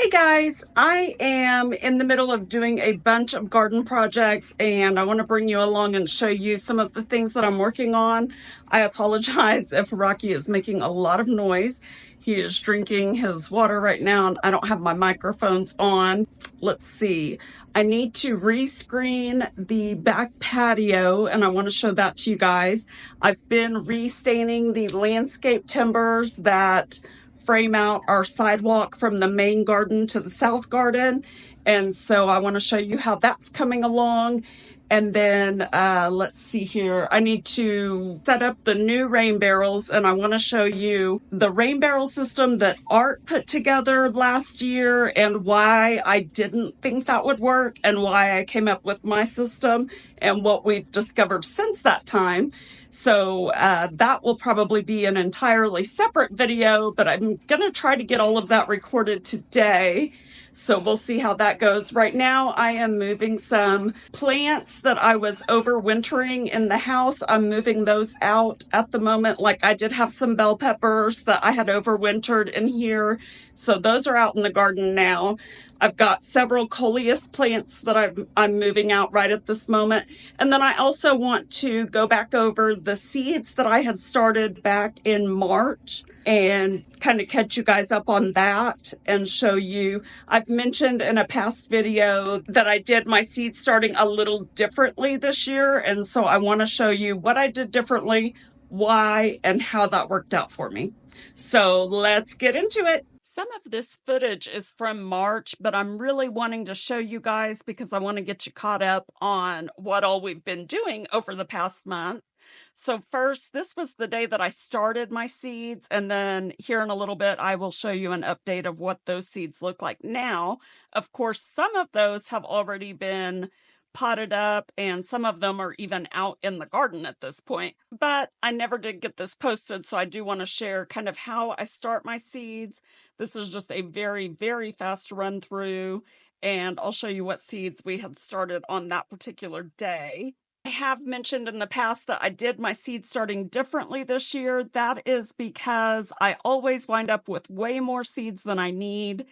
Hey guys, I am in the middle of doing a bunch of garden projects and I want to bring you along and show you some of the things that I'm working on. I apologize if Rocky is making a lot of noise. He is drinking his water right now and I don't have my microphones on. Let's see. I need to rescreen the back patio and I want to show that to you guys. I've been restaining the landscape timbers that frame out our sidewalk from the main garden to the south garden. And so I want to show you how that's coming along. And then let's see here. I need to set up the new rain barrels and I want to show you the rain barrel system that Art put together last year and why I didn't think that would work and why I came up with my system and what we've discovered since that time. So that will probably be an entirely separate video, but I'm going to try to get all of that recorded today. So we'll see how that goes. Right now, I am moving some plants that I was overwintering in the house. I'm moving those out at the moment. Like I did have some bell peppers that I had overwintered in here. So those are out in the garden now. I've got several coleus plants that I'm moving out right at this moment. And then I also want to go back over the seeds that I had started back in March and kind of catch you guys up on that and show you. I've mentioned in a past video that I did my seed starting a little differently this year. And so I want to show you what I did differently, why, and how that worked out for me. So let's get into it. Some of this footage is from March, but I'm really wanting to show you guys because I want to get you caught up on what all we've been doing over the past month. So first, this was the day that I started my seeds, and then here in a little bit, I will show you an update of what those seeds look like now. Of course, some of those have already been potted up and some of them are even out in the garden at this point, but I never did get this posted, so I do want to share kind of how I start my seeds. This is just a very, very fast run through, and I'll show you what seeds we had started on that particular day. I have mentioned in the past that I did my seed starting differently this year. That is because I always wind up with way more seeds than I need.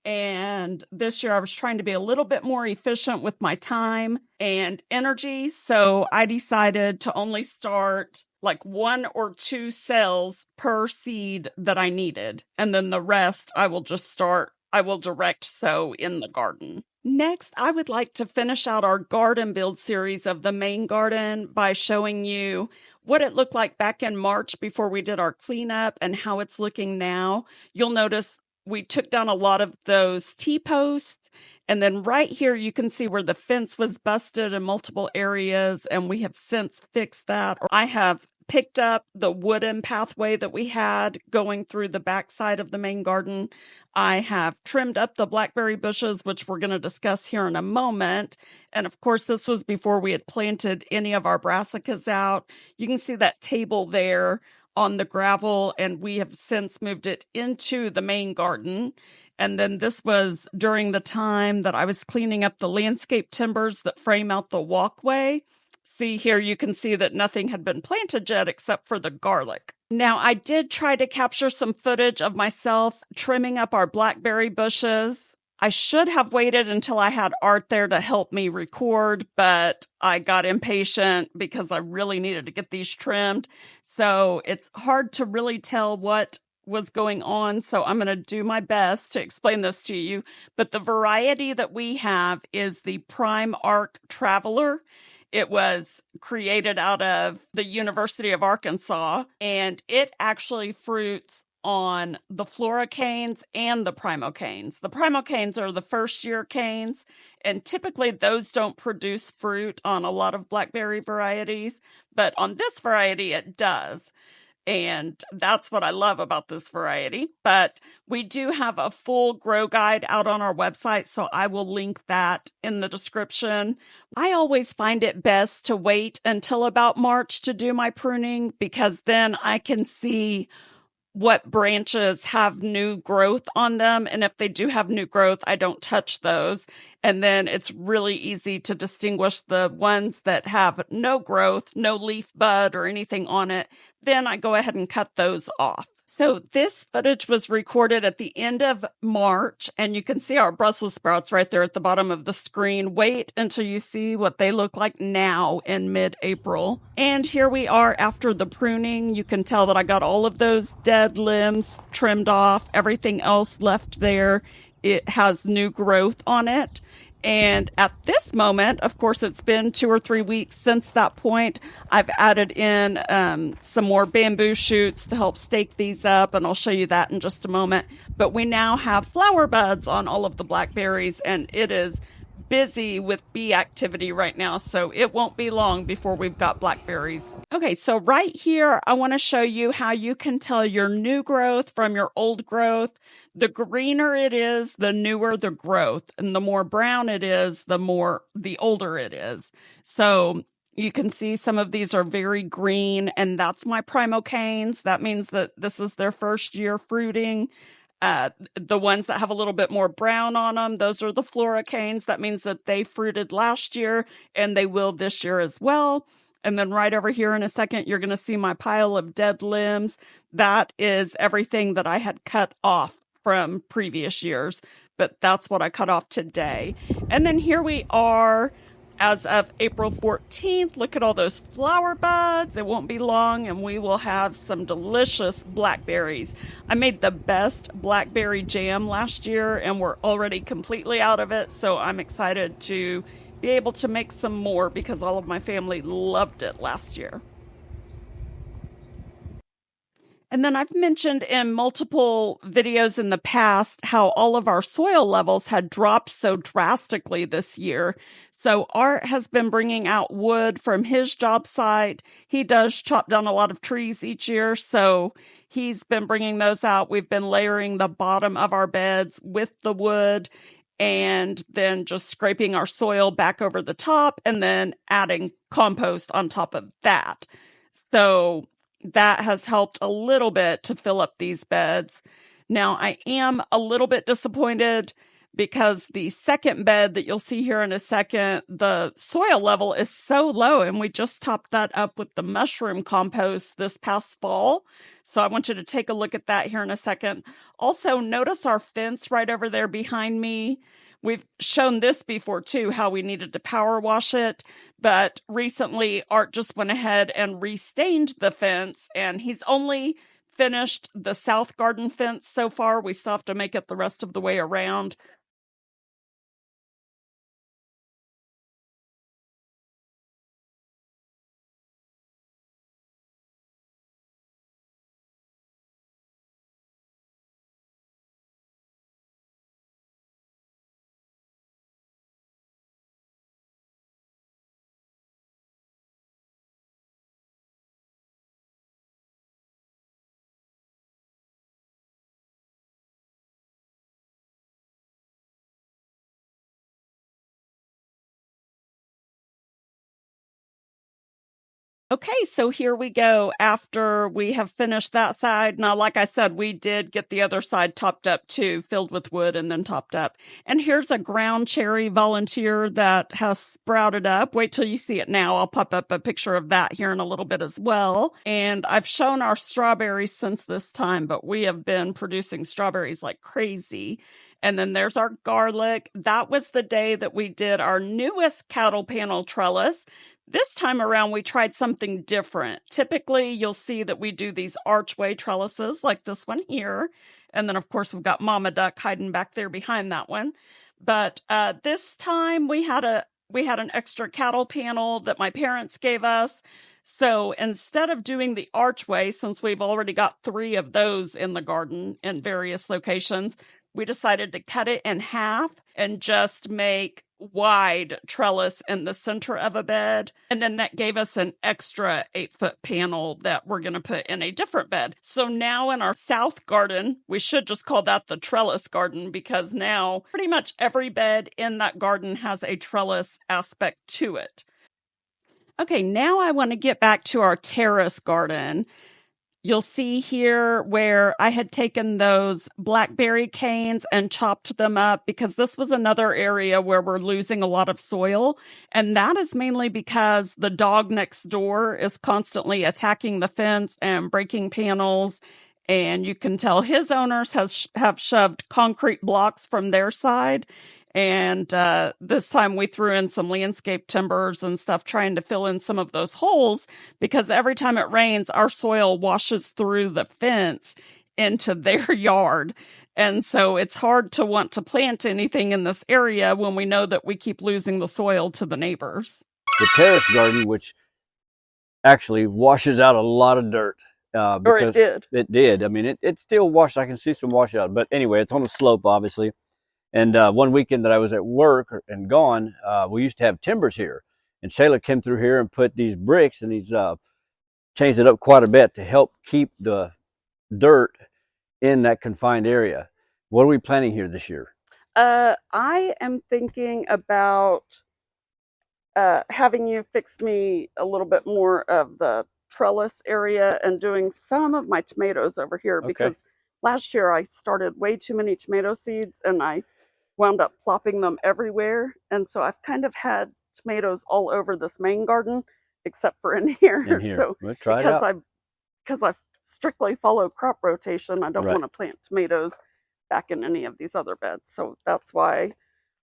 And this year I was trying to be a little bit more efficient with my time and energy. So I decided to only start like 1 or 2 cells per seed that I needed. And then the rest I will direct sow in the garden. Next, I would like to finish out our garden build series of the main garden by showing you what it looked like back in March before we did our cleanup and how it's looking now. You'll notice we took down a lot of those T-posts, and then right here you can see where the fence was busted in multiple areas, and we have since fixed that. I have picked up the wooden pathway that we had going through the backside of the main garden. I have trimmed up the blackberry bushes, which we're going to discuss here in a moment. And of course, this was before we had planted any of our brassicas out. You can see that table there on the gravel, and we have since moved it into the main garden. And then this was during the time that I was cleaning up the landscape timbers that frame out the walkway. See here, you can see that nothing had been planted yet except for the garlic. Now, I did try to capture some footage of myself trimming up our blackberry bushes. I should have waited until I had Art there to help me record, but I got impatient because I really needed to get these trimmed. So it's hard to really tell what was going on, so I'm going to do my best to explain this to you. But the variety that we have is the Prime Arc Traveler. It was created out of the University of Arkansas, and it actually fruits on the Flora canes and the Primo canes. The Primo canes are the first year canes, and typically those don't produce fruit on a lot of blackberry varieties, but on this variety it does. And that's what I love about this variety. But we do have a full grow guide out on our website, so I will link that in the description. I always find it best to wait until about March to do my pruning because then I can see what branches have new growth on them. And if they do have new growth, I don't touch those. And then it's really easy to distinguish the ones that have no growth, no leaf bud or anything on it. Then I go ahead and cut those off. So this footage was recorded at the end of March, and you can see our Brussels sprouts right there at the bottom of the screen. Wait until you see what they look like now in mid-April. And here we are after the pruning. You can tell that I got all of those dead limbs trimmed off, everything else left there. It has new growth on it. And at this moment, of course, it's been 2 or 3 weeks since that point. I've added in some more bamboo shoots to help stake these up, and I'll show you that in just a moment. But we now have flower buds on all of the blackberries, and it is busy with bee activity right now, so it won't be long before we've got blackberries. Okay, so right here, I want to show you how you can tell your new growth from your old growth. The greener it is, the newer the growth, and the more brown it is, the older it is. So you can see some of these are very green, and that's my primocanes. That means that this is their first year fruiting. The ones that have a little bit more brown on them, those are the floricanes. That means that they fruited last year and they will this year as well. And then right over here in a second, you're going to see my pile of dead limbs. That is everything that I had cut off from previous years, but that's what I cut off today. And then here we are as of April 14th. Look at all those flower buds. It won't be long and we will have some delicious blackberries. I made the best blackberry jam last year and we're already completely out of it. So I'm excited to be able to make some more because all of my family loved it last year. And then I've mentioned in multiple videos in the past how all of our soil levels had dropped so drastically this year. So Art has been bringing out wood from his job site. He does chop down a lot of trees each year, so he's been bringing those out. We've been layering the bottom of our beds with the wood and then just scraping our soil back over the top and then adding compost on top of that. So that has helped a little bit to fill up these beds. Now, I am a little bit disappointed because the second bed that you'll see here in a second, the soil level is so low, and we just topped that up with the mushroom compost this past fall. So I want you to take a look at that here in a second. Also, notice our fence right over there behind me. We've shown this before too, how we needed to power wash it, but recently Art just went ahead and restained the fence, and he's only finished the south garden fence so far. We still have to make it the rest of the way around. Okay, so here we go after we have finished that side. Now, like I said, we did get the other side topped up too, filled with wood and then topped up. And here's a ground cherry volunteer that has sprouted up. Wait till you see it now. I'll pop up a picture of that here in a little bit as well. And I've shown our strawberries since this time, but we have been producing strawberries like crazy. And then there's our garlic. That was the day that we did our newest cattle panel trellis. This time around, we tried something different. Typically, you'll see that we do these archway trellises like this one here. And then, of course, we've got Mama Duck hiding back there behind that one. But this time, we had an extra cattle panel that my parents gave us. So instead of doing the archway, since we've already got 3 of those in the garden in various locations, we decided to cut it in half and just make wide trellis in the center of a bed. And then that gave us an extra 8-foot panel that we're going to put in a different bed. So now in our south garden, we should just call that the trellis garden, because now pretty much every bed in that garden has a trellis aspect to it. Okay, now I want to get back to our terrace garden. You'll see here where I had taken those blackberry canes and chopped them up, because this was another area where we're losing a lot of soil. And that is mainly because the dog next door is constantly attacking the fence and breaking panels And you can tell his owners have shoved concrete blocks from their side. And this time we threw in some landscape timbers and stuff trying to fill in some of those holes, because every time it rains, our soil washes through the fence into their yard. And so it's hard to want to plant anything in this area when we know that we keep losing the soil to the neighbors. The terrace garden, which actually washes out a lot of dirt. Or it did. It did. I mean, it still washed. I can see some washout. But anyway, it's on a slope, obviously. And one weekend that I was at work and gone, we used to have timbers here. And Shayla came through here and put these bricks, and he's changed it up quite a bit to help keep the dirt in that confined area. What are we planning here this year? I am thinking about having you fix me a little bit more of the trellis area and doing some of my tomatoes over here, because last year I started way too many tomato seeds and I wound up plopping them everywhere. And so I've kind of had tomatoes all over this main garden, except for in here. So We'll try it out. Because I strictly follow crop rotation, I don't want to plant tomatoes back in any of these other beds. So that's why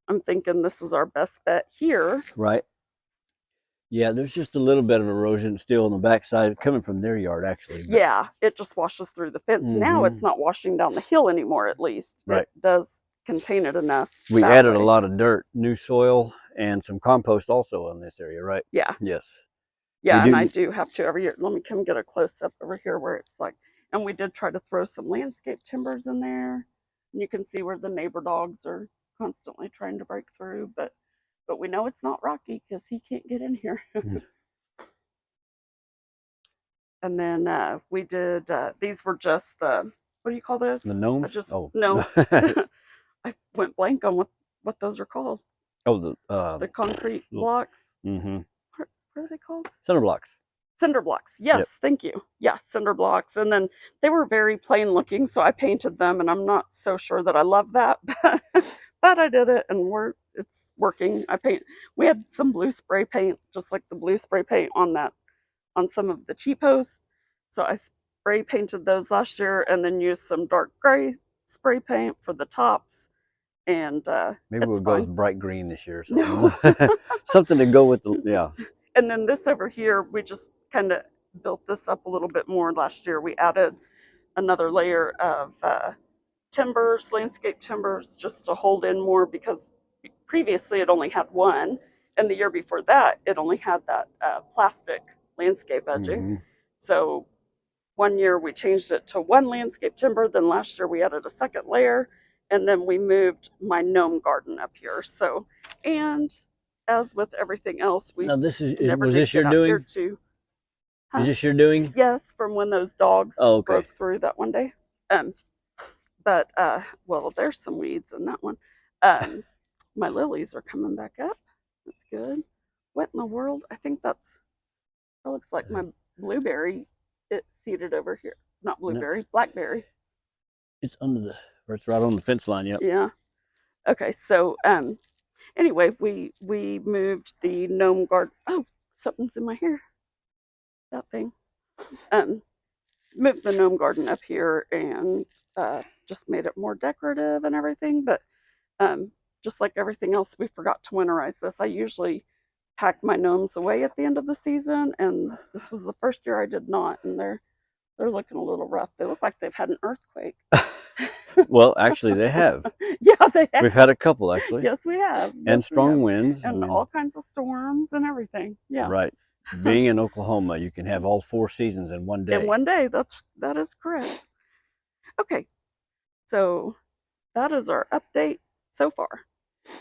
I'm thinking this is our best bet here. Right. Yeah, there's just a little bit of erosion still on the backside coming from their yard, actually. But yeah, it just washes through the fence. Now it's not washing down the hill anymore, at least. It does contain it enough. We added a lot of dirt, new soil, and some compost also in this area, right? Yeah. Yes. Yeah, and I do have to every year. Let me come get a close-up over here where it's like, and we did try to throw some landscape timbers in there. And you can see where the neighbor dogs are constantly trying to break through, but we know it's not Rocky because he can't get in here. And then we did, these were just the, what do you call those? The gnomes? No. I went blank on what those are called. Oh, the concrete blocks. Mm-hmm. What are they called? Cinder blocks. Cinder blocks. Yes, thank you. Yeah, cinder blocks. And then they were very plain looking, so I painted them, and I'm not so sure that I love that, but I did it, and it's working. We had some blue spray paint, just like the blue spray paint on some of the cheapos. So I spray painted those last year, and then used some dark gray spray paint for the tops. And maybe we'll go with bright green this year. No. Something to go with And then this over here, we just kind of built this up a little bit more last year. We added another layer of timbers, landscape timbers, just to hold in more, because previously it only had one, and the year before that it only had that plastic landscape edging. So one year we changed it to one landscape timber, then last year we added a second layer, and then we moved my gnome garden up here. So, and as with everything else, we was this your doing? Is this your doing? Yes, from when those dogs broke through that one day. But well, there's some weeds in that one. My lilies are coming back up. That's good. What in the world? I think that looks like my blueberry. It's seeded over here. Not blueberry, blackberry. It's it's right on the fence line. Yep. Yeah. Okay. So anyway, we moved the gnome garden. Oh, something's in my hair. That thing. Moved the gnome garden up here and just made it more decorative and everything. But just like everything else, we forgot to winterize this. I usually pack my gnomes away at the end of the season, and this was the first year I did not, and they're looking a little rough. They look like they've had an earthquake. Well, actually, they have. Yeah, they have. We've had a couple, actually. Yes, we have. And strong winds. And all kinds of storms and everything. Yeah. Right. Being in Oklahoma, you can have all 4 seasons in one day. In one day, that is correct. Okay, so that is our update so far.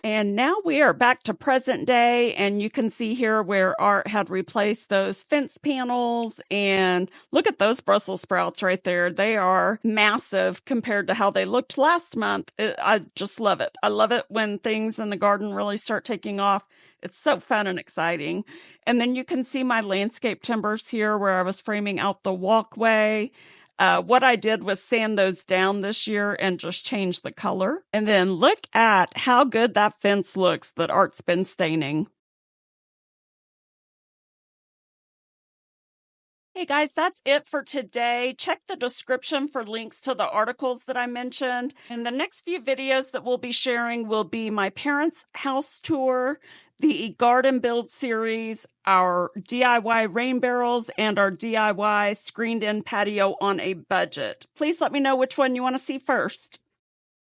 And now we are back to present day, and you can see here where Art had replaced those fence panels, and look at those Brussels sprouts right there. They are massive compared to how they looked last month. I just love it. I love it when things in the garden really start taking off. It's so fun and exciting. And then you can see my landscape timbers here where I was framing out the walkway. What I did was sand those down this year and just change the color. And then look at how good that fence looks that Art's been staining. Hey guys, that's it for today. Check the description for links to the articles that I mentioned. And the next few videos that we'll be sharing will be my parents' house tour, the garden build series, our DIY rain barrels, and our DIY screened-in patio on a budget. Please let me know which one you want to see first.